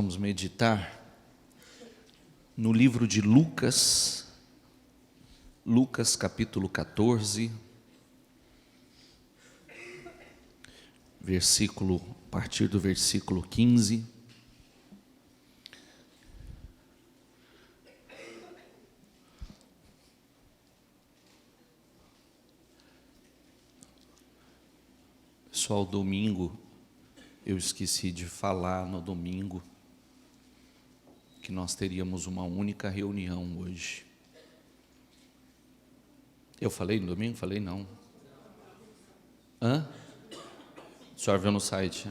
vamos meditar no livro de Lucas, capítulo 14, a partir do versículo 15. Pessoal, domingo, eu esqueci de falar no domingo que nós teríamos uma única reunião hoje. Eu falei no domingo? Falei não. Hã? O senhor viu no site?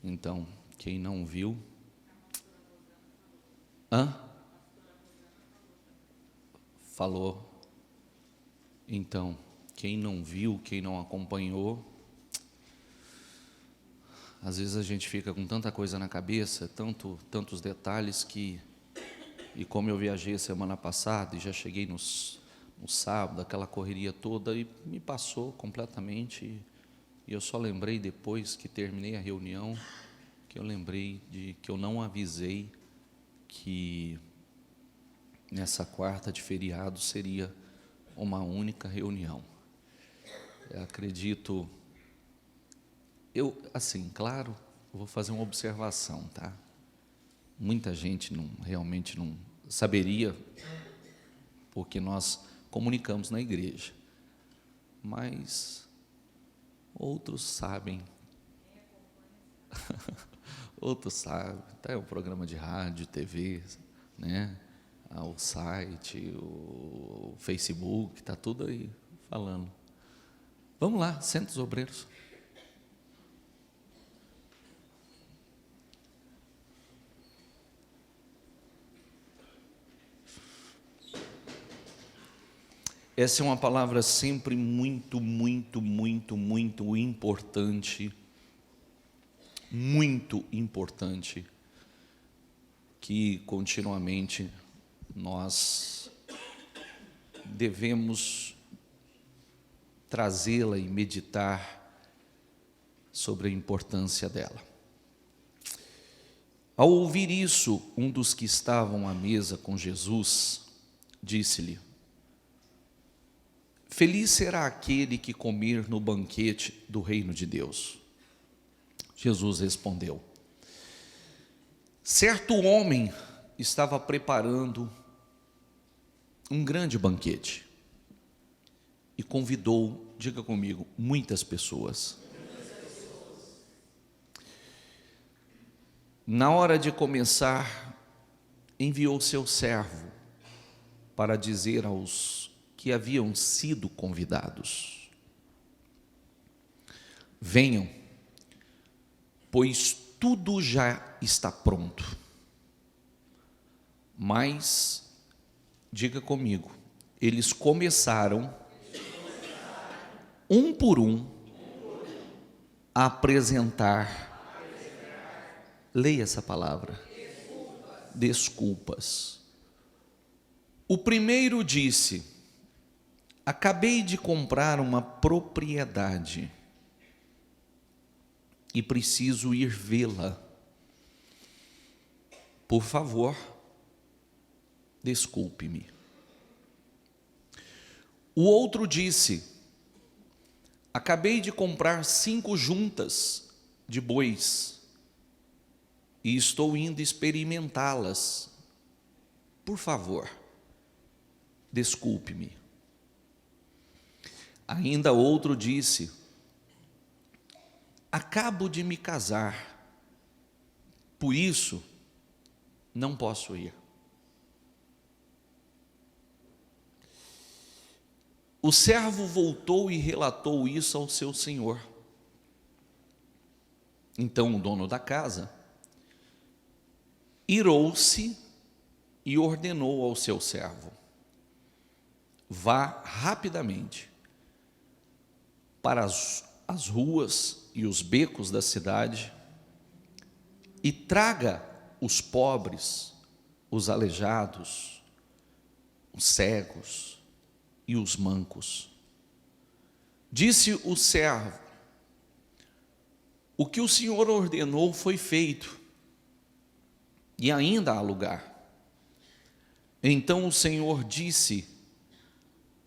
Então, quem não viu... Hã? Falou. Então, quem não viu, quem não acompanhou... Às vezes a gente fica com tanta coisa na cabeça, tantos detalhes que... E como eu viajei a semana passada e já cheguei no sábado, aquela correria toda, e me passou completamente. E eu só lembrei depois que terminei a reunião, que eu lembrei de que eu não avisei que nessa quarta de feriado seria uma única reunião. Eu acredito... claro, eu vou fazer uma observação, tá? Muita gente realmente não saberia, porque nós comunicamos na igreja, mas outros sabem. Outros sabem, até o programa de rádio, TV, né? O site, o Facebook, está tudo aí falando. Vamos lá, senta os obreiros. Essa é uma palavra sempre muito importante, que continuamente nós devemos trazê-la e meditar sobre a importância dela. Ao ouvir isso, um dos que estavam à mesa com Jesus disse-lhe: feliz será aquele que comer no banquete do reino de Deus. Jesus respondeu: certo homem estava preparando um grande banquete e convidou, diga comigo, muitas pessoas. Na hora de começar, enviou seu servo para dizer aos que haviam sido convidados: venham, pois tudo já está pronto. Mas, diga comigo, eles começaram, um por um, a apresentar, leia essa palavra, desculpas. O primeiro disse: acabei de comprar uma propriedade e preciso ir vê-la. Por favor, desculpe-me. O outro disse: acabei de comprar 5 juntas de bois e estou indo experimentá-las. Por favor, desculpe-me. Ainda outro disse: acabo de me casar, por isso não posso ir. O servo voltou e relatou isso ao seu senhor. Então o dono da casa irou-se e ordenou ao seu servo: vá rapidamente para as ruas e os becos da cidade e traga os pobres, os aleijados, os cegos e os mancos. Disse o servo: o que o Senhor ordenou foi feito, e ainda há lugar. Então o Senhor disse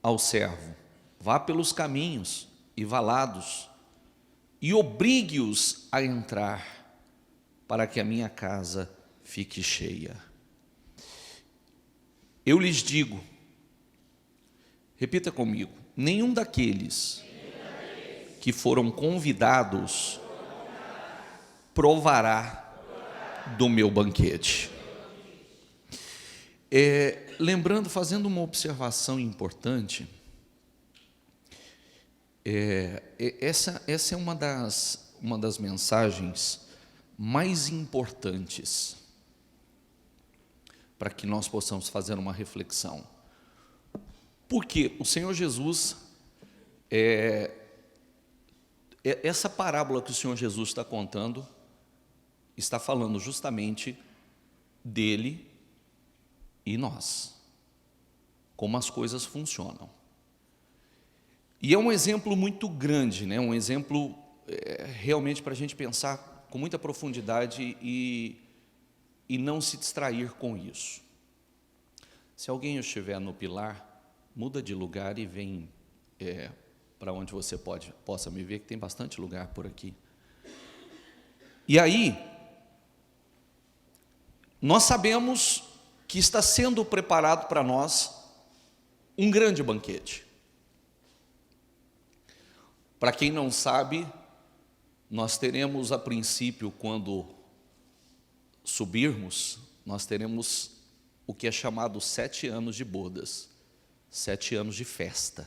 ao servo: vá pelos caminhos e valados, e obrigue-os a entrar, para que a minha casa fique cheia. Eu lhes digo, repita comigo, nenhum daqueles que foram convidados provará do meu banquete. Lembrando, fazendo uma observação importante, essa é uma das mensagens mais importantes para que nós possamos fazer uma reflexão. Porque o Senhor Jesus, essa parábola que o Senhor Jesus está contando, está falando justamente dele e nós, como as coisas funcionam. E é um exemplo muito grande, né? Um exemplo realmente para a gente pensar com muita profundidade e não se distrair com isso. Se alguém estiver no pilar, muda de lugar e vem para onde você possa me ver, que tem bastante lugar por aqui. E aí, nós sabemos que está sendo preparado para nós um grande banquete. Para quem não sabe, nós teremos a princípio, quando subirmos, nós teremos o que é chamado 7 anos de bodas, 7 anos de festa.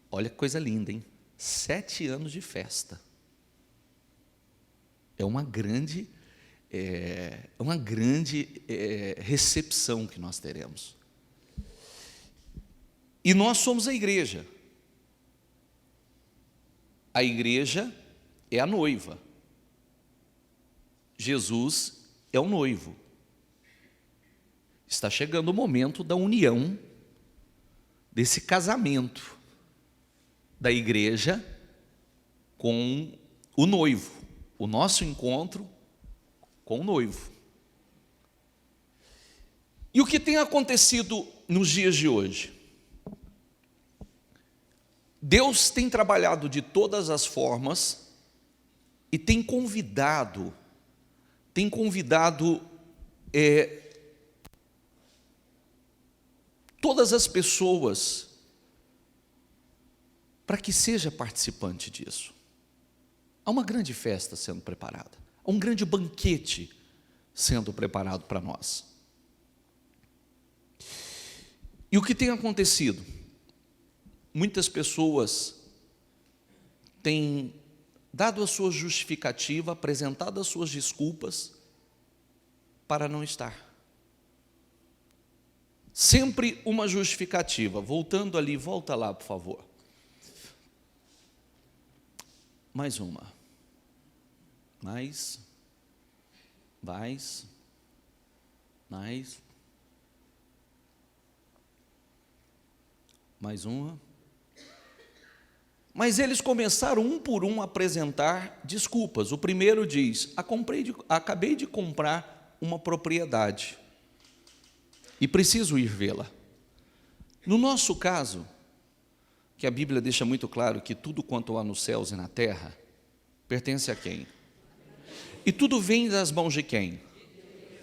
Olha que coisa linda, hein? 7 anos de festa. É uma grande recepção que nós teremos. E nós somos a igreja. A igreja é a noiva. Jesus é o noivo. Está chegando o momento da união, desse casamento da igreja com o noivo, o nosso encontro com o noivo. E o que tem acontecido nos dias de hoje? Deus tem trabalhado de todas as formas e tem convidado todas as pessoas para que seja participante disso. Há uma grande festa sendo preparada, há um grande banquete sendo preparado para nós. E o que tem acontecido? Muitas pessoas têm dado a sua justificativa, apresentado as suas desculpas para não estar. Sempre uma justificativa. Voltando ali, volta lá, por favor. Mais uma. Mais. Mais uma. Mas eles começaram um por um a apresentar desculpas. O primeiro diz: acabei de comprar uma propriedade e preciso ir vê-la. No nosso caso, que a Bíblia deixa muito claro que tudo quanto há nos céus e na terra pertence a quem? E tudo vem das mãos de quem?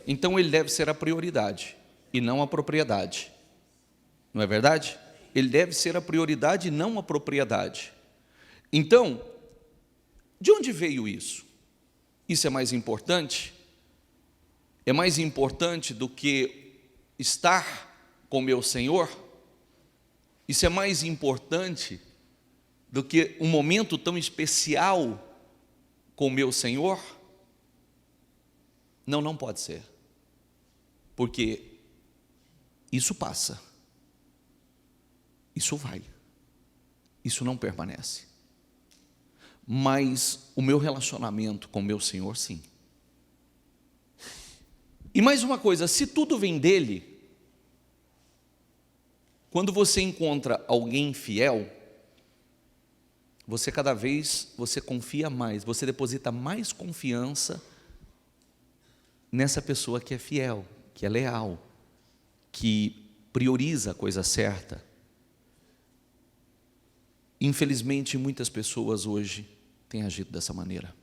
Então ele deve ser a prioridade e não a propriedade. Não é verdade? Ele deve ser a prioridade e não a propriedade. Então, de onde veio isso? Isso é mais importante? É mais importante do que estar com meu Senhor? Isso é mais importante do que um momento tão especial com meu Senhor? Não, não pode ser. Porque isso passa. Isso vai. Isso não permanece. Mas o meu relacionamento com meu Senhor, sim. E mais uma coisa, se tudo vem dele, quando você encontra alguém fiel, cada vez você confia mais, você deposita mais confiança nessa pessoa que é fiel, que é leal, que prioriza a coisa certa. Infelizmente, muitas pessoas hoje têm agido dessa maneira.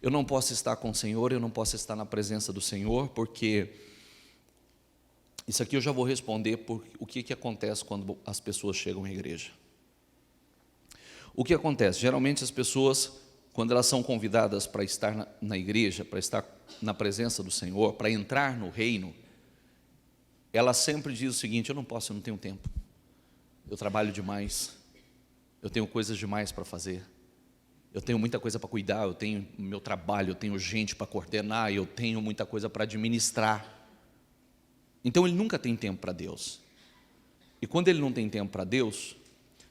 Eu não posso estar com o Senhor, eu não posso estar na presença do Senhor, porque isso aqui eu já vou responder por o que acontece quando as pessoas chegam à igreja. O que acontece? Geralmente as pessoas, quando elas são convidadas para estar na igreja, para estar na presença do Senhor, para entrar no reino, elas sempre dizem o seguinte: eu não posso, eu não tenho tempo, eu trabalho demais, eu tenho coisas demais para fazer, eu tenho muita coisa para cuidar, eu tenho meu trabalho, eu tenho gente para coordenar, eu tenho muita coisa para administrar. Então ele nunca tem tempo para Deus. E quando ele não tem tempo para Deus,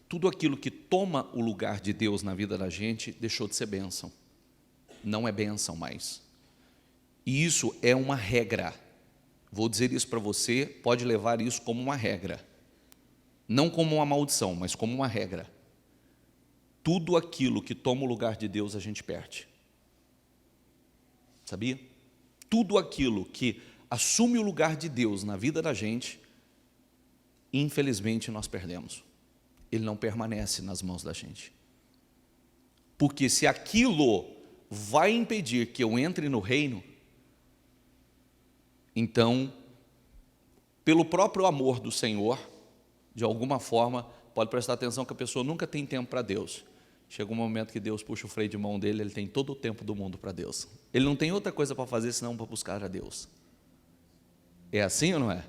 tudo aquilo que toma o lugar de Deus na vida da gente deixou de ser bênção. Não é bênção mais. E isso é uma regra. Vou dizer isso para você, pode levar isso como uma regra. Não como uma maldição, mas como uma regra. Tudo aquilo que toma o lugar de Deus a gente perde. Sabia? Tudo aquilo que assume o lugar de Deus na vida da gente, infelizmente nós perdemos. Ele não permanece nas mãos da gente. Porque se aquilo vai impedir que eu entre no reino, então, pelo próprio amor do Senhor, de alguma forma, pode prestar atenção que a pessoa nunca tem tempo para Deus. Chega um momento que Deus puxa o freio de mão dele, ele tem todo o tempo do mundo para Deus. Ele não tem outra coisa para fazer senão para buscar a Deus. É assim ou não é?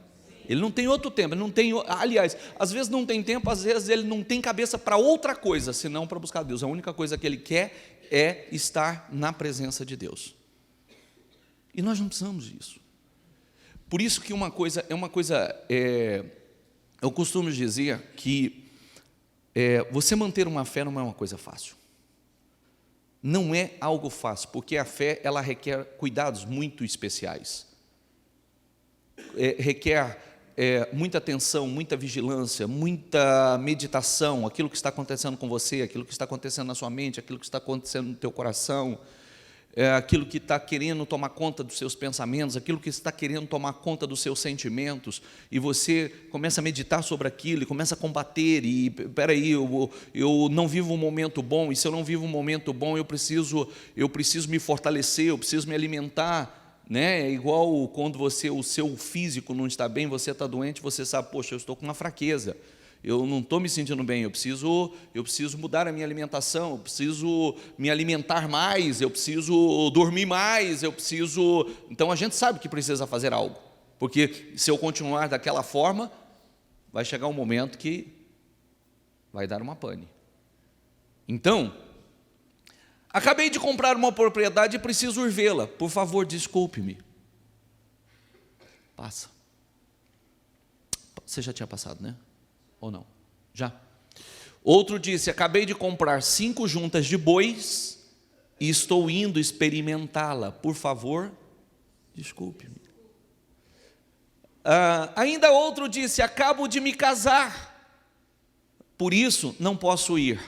Ele não tem outro tempo, ele não tem, aliás, às vezes não tem tempo, às vezes ele não tem cabeça para outra coisa, senão para buscar Deus. A única coisa que ele quer é estar na presença de Deus. E nós não precisamos disso. Por isso que eu costumo dizer que você manter uma fé não é uma coisa fácil. Não é algo fácil, porque a fé ela requer cuidados muito especiais. Requer muita atenção, muita vigilância, muita meditação, aquilo que está acontecendo com você, aquilo que está acontecendo na sua mente, aquilo que está acontecendo no teu coração, aquilo que está querendo tomar conta dos seus pensamentos, aquilo que está querendo tomar conta dos seus sentimentos, e você começa a meditar sobre aquilo, e começa a combater, e peraí, eu não vivo um momento bom, e se eu não vivo um momento bom, eu preciso me fortalecer, eu preciso me alimentar, né? É igual quando o seu físico não está bem, você está doente, você sabe, poxa, eu estou com uma fraqueza, eu não estou me sentindo bem, eu preciso mudar a minha alimentação, eu preciso me alimentar mais, eu preciso dormir mais, então a gente sabe que precisa fazer algo, porque se eu continuar daquela forma, vai chegar um momento que vai dar uma pane. Então, acabei de comprar uma propriedade e preciso ir vê-la. Por favor, desculpe-me. Passa. Você já tinha passado, né? Ou não? Já. Outro disse: acabei de comprar 5 juntas de bois e estou indo experimentá-la. Por favor, desculpe-me. Ainda outro disse: acabo de me casar, por isso não posso ir.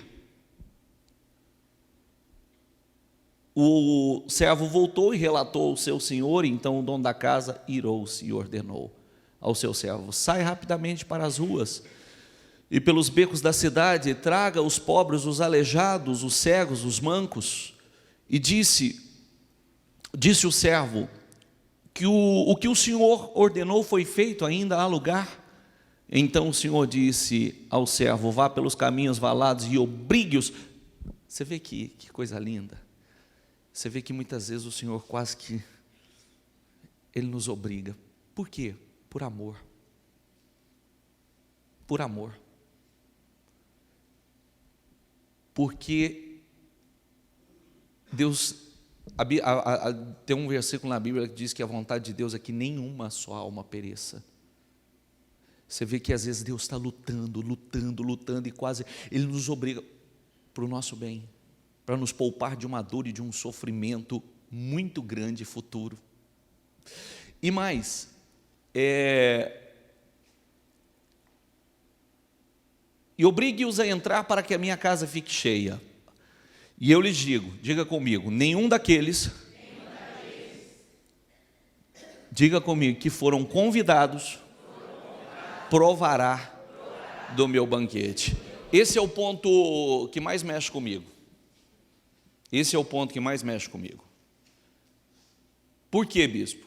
O servo voltou e relatou ao seu senhor, então o dono da casa irou-se e ordenou ao seu servo: sai rapidamente para as ruas e pelos becos da cidade, traga os pobres, os aleijados, os cegos, os mancos. E disse o servo que o que o senhor ordenou foi feito, ainda há lugar. Então o senhor disse ao servo: vá pelos caminhos valados e obrigue-os. Você vê que coisa linda. Você vê que muitas vezes o Senhor quase que Ele nos obriga. Por quê? Por amor. Por amor. Porque Deus, tem um versículo na Bíblia que diz que a vontade de Deus é que nenhuma só alma pereça. Você vê que às vezes Deus está lutando e quase Ele nos obriga para o nosso bem, para nos poupar de uma dor e de um sofrimento muito grande futuro. E mais, e obrigue-os a entrar para que a minha casa fique cheia. E eu lhes digo, diga comigo, nenhum daqueles Diga comigo, que foram convidados, provará do meu banquete. Esse é o ponto que mais mexe comigo. Esse é o ponto que mais mexe comigo. Por quê, bispo?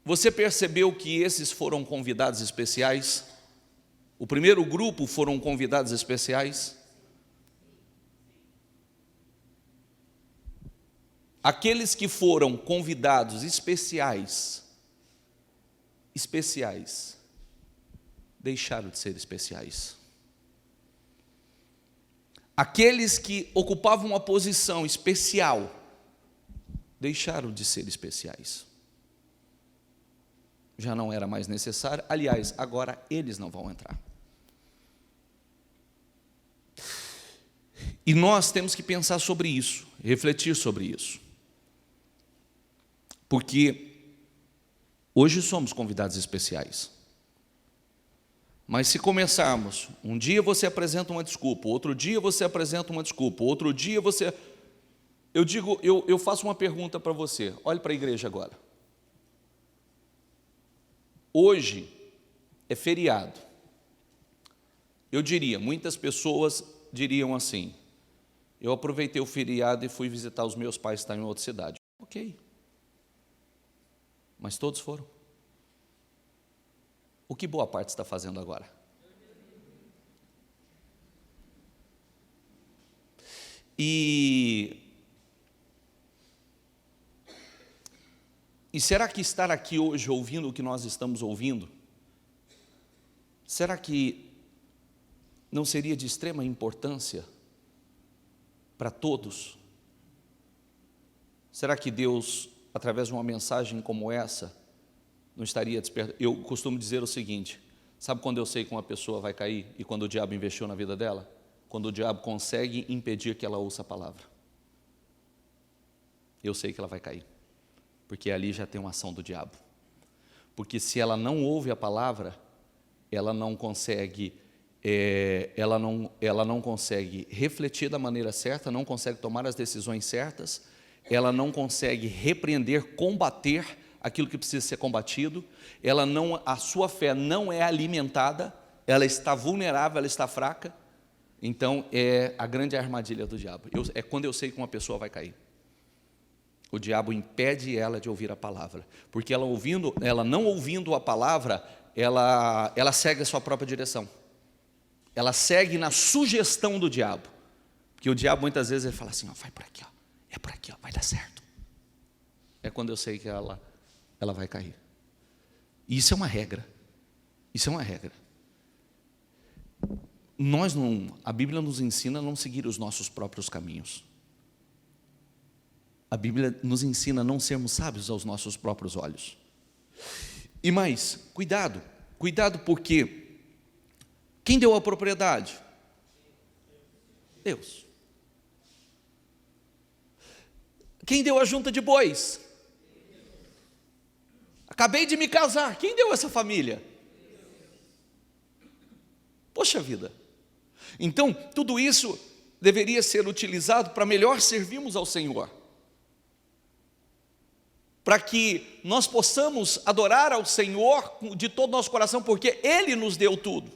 Você percebeu que esses foram convidados especiais? O primeiro grupo foram convidados especiais? Aqueles que foram convidados especiais, deixaram de ser especiais. Aqueles que ocupavam uma posição especial, deixaram de ser especiais. Já não era mais necessário. Aliás, agora eles não vão entrar. E nós temos que pensar sobre isso, refletir sobre isso. Porque hoje somos convidados especiais. Mas se começarmos, um dia você apresenta uma desculpa, outro dia você apresenta uma desculpa, outro dia você... Eu faço uma pergunta para você, olhe para a igreja agora. Hoje é feriado. Eu diria, muitas pessoas diriam assim, eu aproveitei o feriado e fui visitar os meus pais que estão em outra cidade. Ok. Mas todos foram. O que boa parte está fazendo agora? E será que estar aqui hoje ouvindo o que nós estamos ouvindo, será que não seria de extrema importância para todos? Será que Deus, através de uma mensagem como essa, não estaria despertando? Eu costumo dizer o seguinte, sabe quando eu sei que uma pessoa vai cair e quando o diabo investiu na vida dela? Quando o diabo consegue impedir que ela ouça a palavra. Eu sei que ela vai cair, porque ali já tem uma ação do diabo. Porque se ela não ouve a palavra, ela não consegue, ela não consegue refletir da maneira certa, não consegue tomar as decisões certas, ela não consegue repreender, combater aquilo que precisa ser combatido, a sua fé não é alimentada, ela está vulnerável, ela está fraca. Então é a grande armadilha do diabo. É quando eu sei que uma pessoa vai cair. O diabo impede ela de ouvir a palavra, porque ela não ouvindo a palavra, ela segue a sua própria direção. Ela segue na sugestão do diabo, porque o diabo muitas vezes ele fala assim, ó, vai por aqui, ó, é por aqui, ó, vai dar certo. É quando eu sei que ela vai cair. E isso é uma regra. Isso é uma regra. A Bíblia nos ensina a não seguir os nossos próprios caminhos. A Bíblia nos ensina a não sermos sábios aos nossos próprios olhos. E mais, cuidado porque quem deu a propriedade? Deus. Quem deu a junta de bois? Acabei de me casar, quem deu essa família? Poxa vida. Então, tudo isso deveria ser utilizado para melhor servirmos ao Senhor. Para que nós possamos adorar ao Senhor de todo o nosso coração, porque Ele nos deu tudo.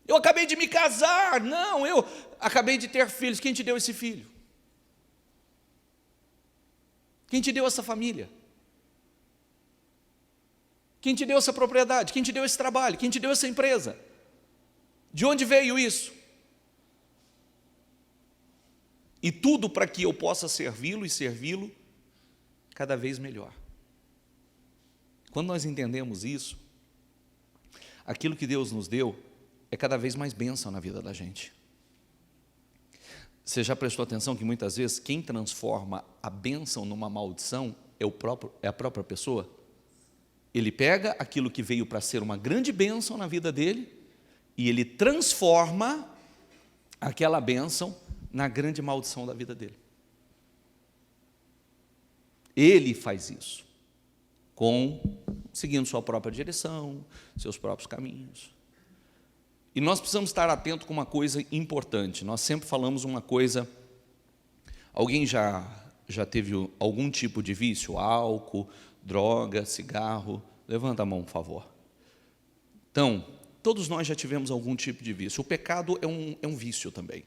Eu acabei de me casar, não, eu acabei de ter filhos, quem te deu esse filho? Quem te deu essa família? Quem te deu essa propriedade? Quem te deu esse trabalho? Quem te deu essa empresa? De onde veio isso? E tudo para que eu possa servi-lo e servi-lo cada vez melhor. Quando nós entendemos isso, aquilo que Deus nos deu é cada vez mais bênção na vida da gente. Você já prestou atenção que muitas vezes quem transforma a bênção numa maldição é a própria pessoa? Ele pega aquilo que veio para ser uma grande bênção na vida dele e ele transforma aquela bênção na grande maldição da vida dele. Ele faz isso, seguindo sua própria direção, seus próprios caminhos. E nós precisamos estar atentos com uma coisa importante. Nós sempre falamos uma coisa, alguém já teve algum tipo de vício, álcool, droga, cigarro. Levanta a mão, por favor. Então, todos nós já tivemos algum tipo de vício. O pecado é um vício também.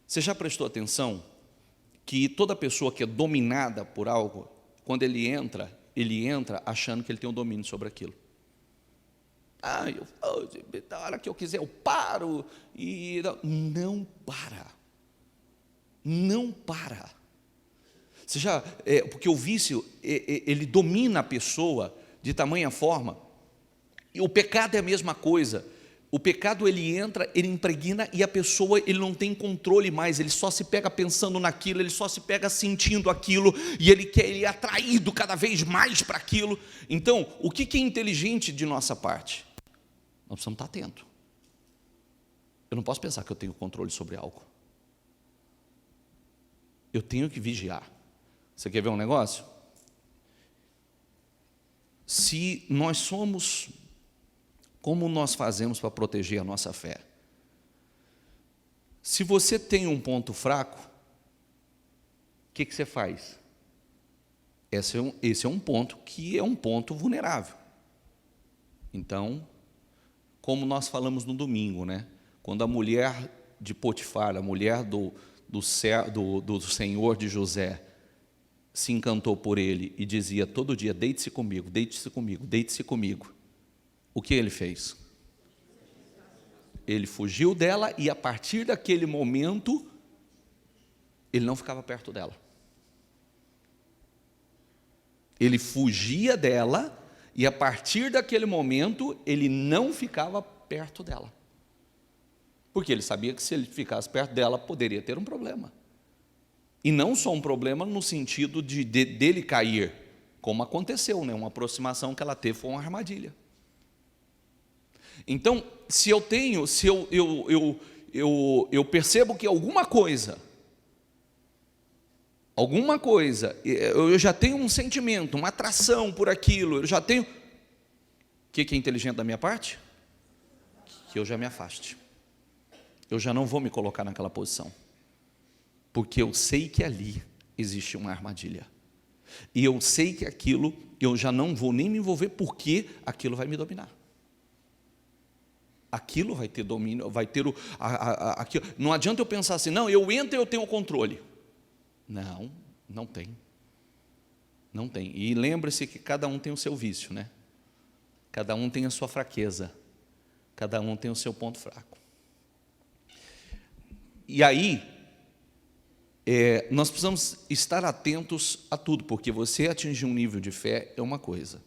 Você já prestou atenção que toda pessoa que é dominada por algo, quando ele entra achando que ele tem um domínio sobre aquilo. Da hora que eu quiser eu paro. E não para. Não para. Você já, porque o vício, ele domina a pessoa de tamanha forma. E o pecado é a mesma coisa. O pecado, ele entra, ele impregna, e a pessoa, ele não tem controle mais, ele só se pega pensando naquilo, ele só se pega sentindo aquilo, e ele é atraído cada vez mais para aquilo. Então, o que é inteligente de nossa parte? Nós precisamos estar atentos. Eu não posso pensar que eu tenho controle sobre algo. Eu tenho que vigiar. Você quer ver um negócio? Se nós somos... Como nós fazemos para proteger a nossa fé? Se você tem um ponto fraco, o que você faz? Esse é um ponto que é um ponto vulnerável. Então, como nós falamos no domingo, né? Quando a mulher de Potifar, a mulher do senhor de José, se encantou por ele e dizia todo dia: deite-se comigo, deite-se comigo, deite-se comigo. O que ele fez? Ele fugiu dela, e a partir daquele momento, ele não ficava perto dela. Ele fugia dela, e a partir daquele momento, ele não ficava perto dela. Porque ele sabia que se ele ficasse perto dela, poderia ter um problema. E não só um problema no sentido dele cair, como aconteceu, né? Uma aproximação que ela teve foi uma armadilha. Então, se eu percebo que alguma coisa, eu já tenho um sentimento, uma atração por aquilo, eu já tenho... O que é inteligente da minha parte? Que eu já me afaste. Eu já não vou me colocar naquela posição. Porque eu sei que ali existe uma armadilha. E eu sei que aquilo, eu já não vou nem me envolver, porque aquilo vai me dominar. Aquilo vai ter domínio, vai ter aquilo. Não adianta eu pensar assim: não, eu entro e eu tenho o controle. Não, não tem. Não tem. E lembre-se que cada um tem o seu vício, né? Cada um tem a sua fraqueza. Cada um tem o seu ponto fraco. E aí, nós precisamos estar atentos a tudo, porque você atingir um nível de fé é uma coisa.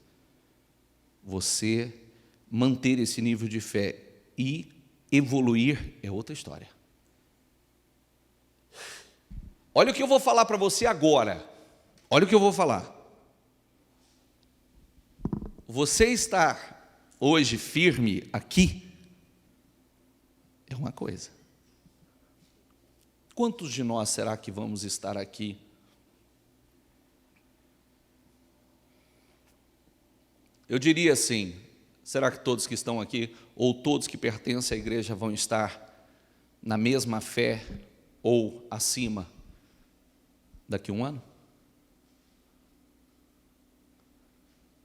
Você manter esse nível de fé e evoluir é outra história. Olha o que eu vou falar para você agora. Olha o que eu vou falar. Você estar hoje firme aqui é uma coisa. Quantos de nós será que vamos estar aqui? Eu diria assim: será que todos que estão aqui, ou todos que pertencem à igreja, vão estar na mesma fé ou acima daqui a um ano?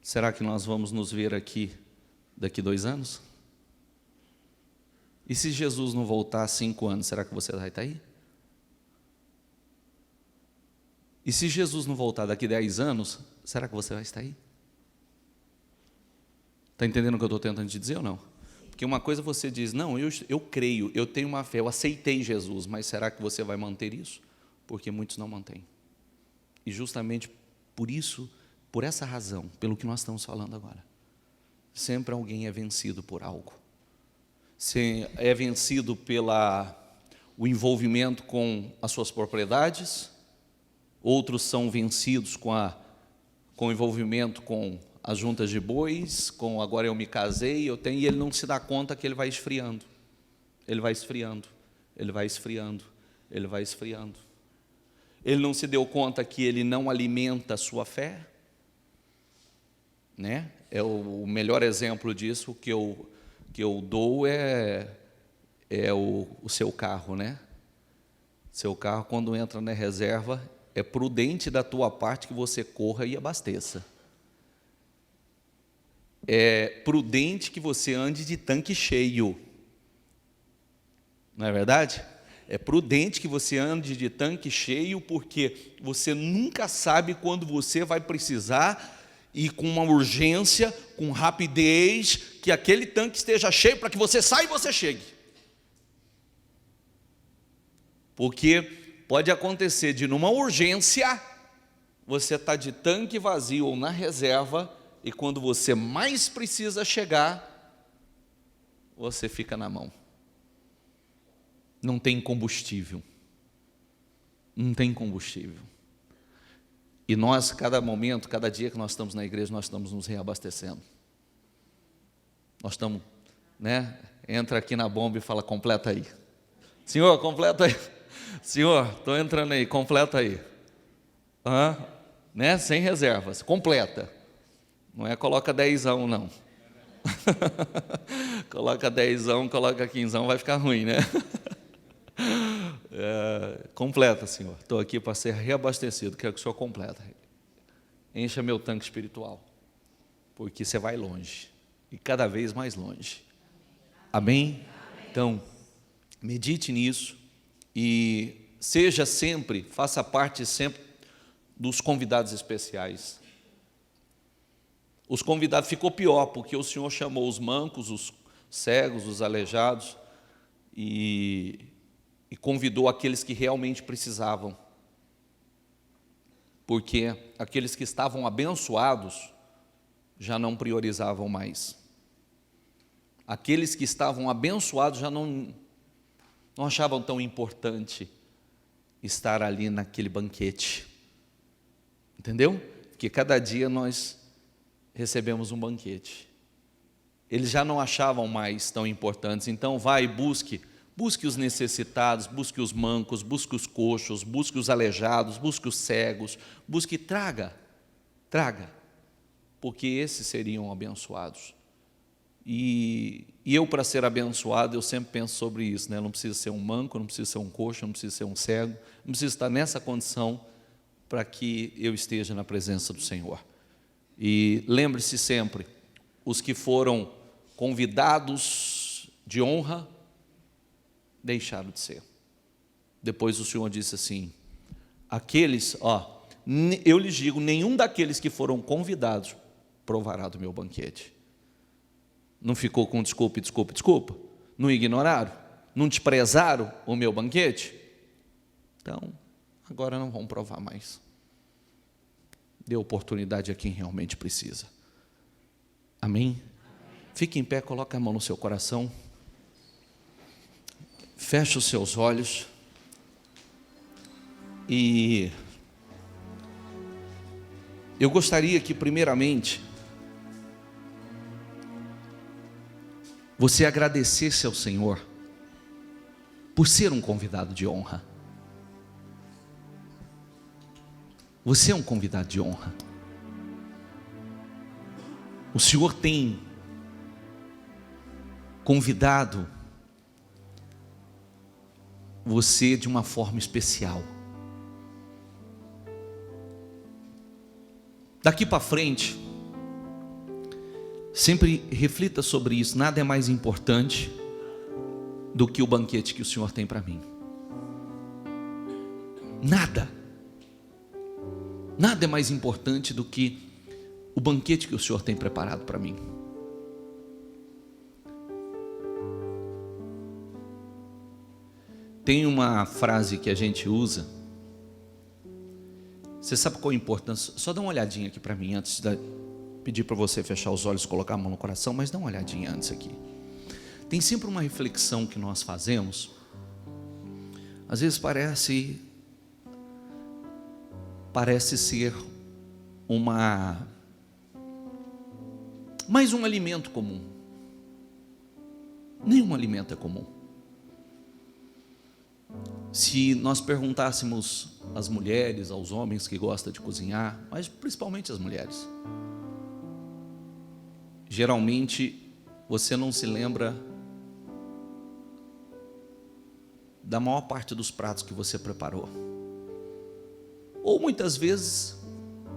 Será que nós vamos nos ver aqui daqui 2 anos? E se Jesus não voltar há 5 anos, será que você vai estar aí? E se Jesus não voltar daqui 10 anos, será que você vai estar aí? Está entendendo o que eu estou tentando te dizer ou não? Porque uma coisa você diz: não, eu creio, eu tenho uma fé, eu aceitei Jesus, mas será que você vai manter isso? Porque muitos não mantêm. E justamente por isso, por essa razão, pelo que nós estamos falando agora, sempre alguém é vencido por algo. Se é vencido o envolvimento com as suas propriedades, outros são vencidos com o envolvimento com as juntas de bois, com agora eu me casei, e ele não se dá conta que ele vai esfriando. Ele vai esfriando, ele vai esfriando, ele vai esfriando. Ele não se deu conta que ele não alimenta a sua fé, né? É o melhor exemplo disso que eu dou é o seu carro, né? Seu carro, quando entra na reserva, é prudente da tua parte que você corra e abasteça. É prudente que você ande de tanque cheio. Não é verdade? É prudente que você ande de tanque cheio, porque você nunca sabe quando você vai precisar, e com uma urgência, com rapidez, que aquele tanque esteja cheio para que você saia e você chegue. Porque pode acontecer de, numa urgência, você está de tanque vazio ou na reserva, e quando você mais precisa chegar, você fica na mão. Não tem combustível. Não tem combustível. E nós, cada momento, cada dia que nós estamos na igreja, nós estamos nos reabastecendo. Nós estamos, né? Entra aqui na bomba e fala, completa aí. Senhor, completa aí. Senhor, estou entrando aí, completa aí. Né? Sem reservas, completa. Não é coloca 10ão, não. Coloca 10ão, coloca 15ão, vai ficar ruim, né? Completa, Senhor. Estou aqui para ser reabastecido, quero que o Senhor completa. Encha meu tanque espiritual, porque você vai longe, e cada vez mais longe. Amém? Então, medite nisso, e seja sempre, faça parte sempre dos convidados especiais. Os convidados ficou pior, porque o Senhor chamou os mancos, os cegos, os aleijados, e convidou aqueles que realmente precisavam, porque aqueles que estavam abençoados já não priorizavam mais. Aqueles que estavam abençoados já não achavam tão importante estar ali naquele banquete, entendeu? Porque cada dia nós recebemos um banquete. Eles já não achavam mais tão importantes. Então vai e busque os necessitados, busque os mancos, busque os coxos, busque os aleijados, busque os cegos, busque, traga, porque esses seriam abençoados. E eu, para ser abençoado, eu sempre penso sobre isso, né? Não precisa ser um manco, não precisa ser um coxo, não precisa ser um cego, não precisa estar nessa condição para que eu esteja na presença do Senhor. E lembre-se sempre, os que foram convidados de honra, deixaram de ser. Depois o Senhor disse assim, aqueles, eu lhes digo, nenhum daqueles que foram convidados provará do meu banquete. Não ficou com desculpa? Não ignoraram? Não desprezaram o meu banquete? Então, agora não vão provar mais. Dê oportunidade a quem realmente precisa. Amém? Fique em pé, coloque a mão no seu coração. Feche os seus olhos. E eu gostaria que, primeiramente, você agradecesse ao Senhor por ser um convidado de honra. Você é um convidado de honra. O Senhor tem convidado você de uma forma especial. Daqui para frente, sempre reflita sobre isso. Nada é mais importante do que o banquete que o Senhor tem para mim. Nada é mais importante do que o banquete que o Senhor tem preparado para mim. Tem uma frase que a gente usa. Você sabe qual a importância? Só dá uma olhadinha aqui para mim antes de pedir para você fechar os olhos, colocar a mão no coração, mas dá uma olhadinha antes aqui. Tem sempre uma reflexão que nós fazemos. Às vezes parece ser mais um alimento comum. Nenhum alimento é comum. Se nós perguntássemos às mulheres, aos homens que gostam de cozinhar, mas principalmente as mulheres, geralmente você não se lembra da maior parte dos pratos que você preparou. Ou muitas vezes,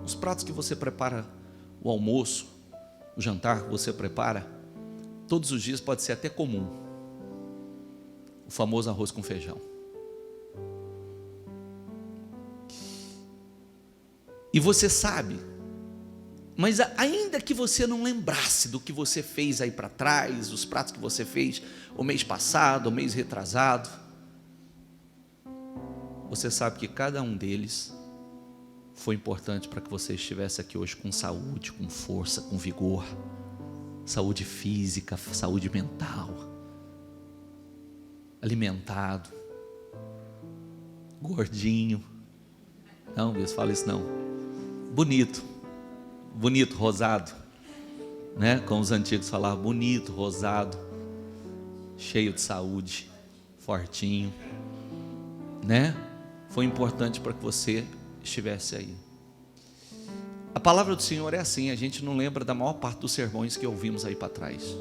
os pratos que você prepara, o almoço, o jantar que você prepara, todos os dias pode ser até comum. O famoso arroz com feijão. E você sabe, mas ainda que você não lembrasse do que você fez aí para trás, os pratos que você fez o mês passado, o mês retrasado, você sabe que cada um deles foi importante para que você estivesse aqui hoje com saúde, com força, com vigor, saúde física, saúde mental, alimentado, gordinho. Não, Deus, fala isso não. Bonito, rosado, né? Como os antigos falavam, bonito, rosado, cheio de saúde, fortinho, né? Foi importante para que você estivesse aí. A palavra do Senhor é assim, a gente não lembra da maior parte dos sermões que ouvimos aí para trás,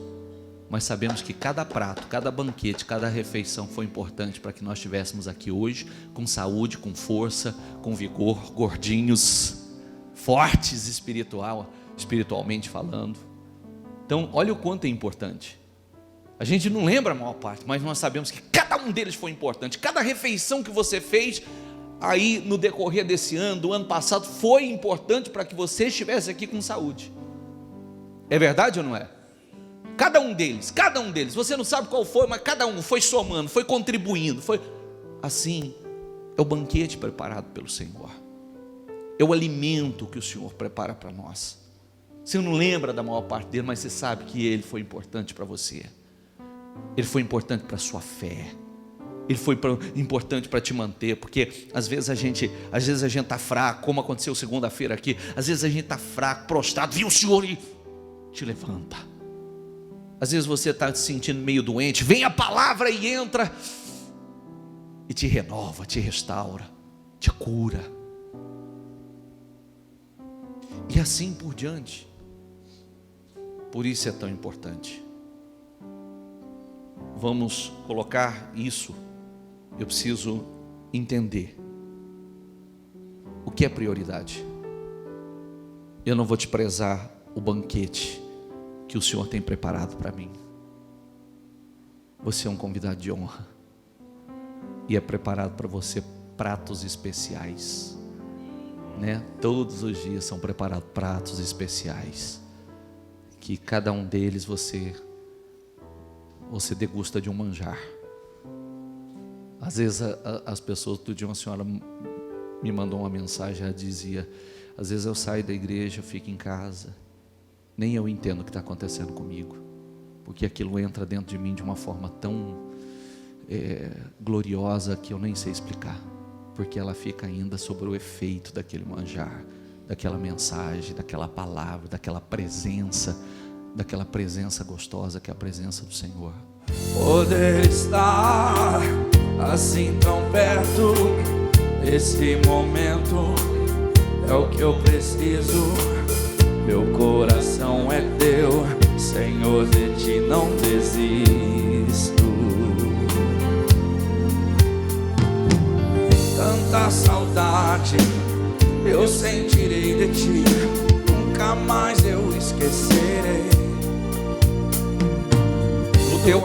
mas sabemos que cada prato, cada banquete, cada refeição foi importante para que nós estivéssemos aqui hoje, com saúde, com força, com vigor, gordinhos, fortes espiritualmente falando. Então, olha o quanto é importante. A gente não lembra a maior parte, mas nós sabemos que cada um deles foi importante. Cada refeição que você fez aí no decorrer desse ano, do ano passado, foi importante para que você estivesse aqui com saúde. É verdade ou não é? Cada um deles, você não sabe qual foi, mas cada um foi somando, foi contribuindo, foi assim. É o banquete preparado pelo Senhor, é o alimento que o Senhor prepara para nós. Você não lembra da maior parte dele, mas você sabe que ele foi importante para você, ele foi importante para a sua fé, ele foi importante para te manter, porque às vezes a gente está fraco, como aconteceu segunda-feira aqui, às vezes a gente está fraco, prostrado, viu o Senhor e te levanta. Às vezes você está se sentindo meio doente, vem a palavra e entra e te renova, te restaura, te cura, e assim por diante. Por isso é tão importante. Vamos colocar isso. Eu preciso entender o que é prioridade. Eu não vou desprezar o banquete que o Senhor tem preparado para mim. Você é um convidado de honra, e é preparado para você pratos especiais, né? Todos os dias são preparados pratos especiais, que cada um deles você degusta de um manjar. Às vezes as pessoas, outro dia uma senhora me mandou uma mensagem, ela dizia: às vezes eu saio da igreja, fico em casa, nem eu entendo o que está acontecendo comigo, porque aquilo entra dentro de mim de uma forma tão gloriosa que eu nem sei explicar, porque ela fica ainda sobre o efeito daquele manjar, daquela mensagem, daquela palavra, daquela presença gostosa que é a presença do Senhor. Poder estar assim tão perto, esse momento é o que eu preciso. Meu coração é teu, Senhor, de ti não desisto. Tanta saudade eu sentirei de ti, nunca mais eu esqueci.